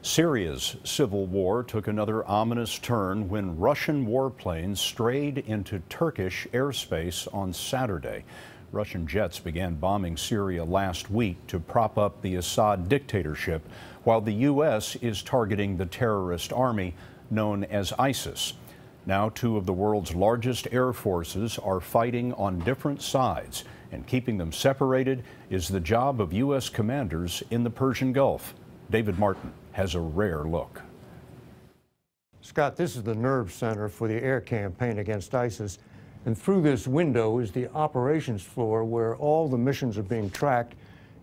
Syria's civil war took another ominous turn when Russian warplanes strayed into Turkish airspace on Saturday. Russian jets began bombing Syria last week to prop up the Assad dictatorship, while the U.S. is targeting the terrorist army known as ISIS. Now, two of the world's largest air forces are fighting on different sides, and keeping them separated is the job of U.S. commanders in the Persian Gulf. David Martin has a rare look. Scott, this is the nerve center for the air campaign against ISIS. And through this window is the operations floor where all the missions are being tracked,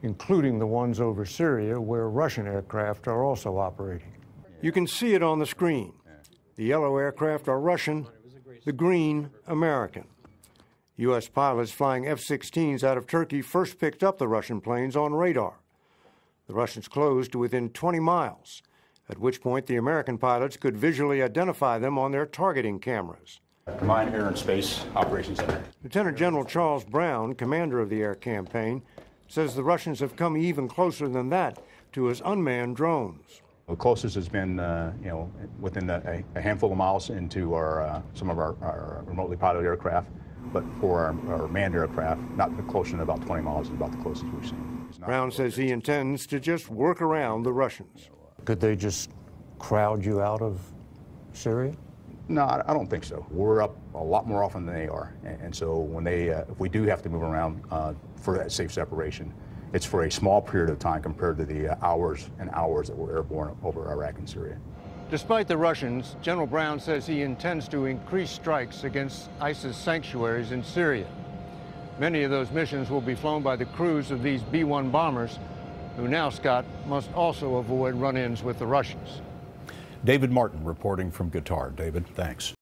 including the ones over Syria, where Russian aircraft are also operating. You can see it on the screen. The yellow aircraft are Russian, the green, American. U.S. pilots flying F-16s out of Turkey first picked up the Russian planes on radar. The Russians closed to within 20 miles, at which point the American pilots could visually identify them on their targeting cameras. Combined Air and Space Operations Center. Lieutenant General Charles Brown, commander of the air campaign, says the Russians have come even closer than that to his unmanned drones. The closest has been, within a handful of miles into some of our remotely piloted aircraft, but for our manned aircraft, not closer than about 20 miles is about the closest we've seen. Brown says he intends to just work around the Russians. Could they just crowd you out of Syria? No, I don't think so. We're up a lot more often than they are, and so when if we do have to move around for that safe separation, it's for a small period of time compared to the hours and hours that we're airborne over Iraq and Syria. Despite the Russians, General Brown says he intends to increase strikes against ISIS sanctuaries in Syria. Many of those missions will be flown by the crews of these B-1 bombers, who now, Scott, must also avoid run-ins with the Russians. David Martin reporting from Qatar. David, thanks.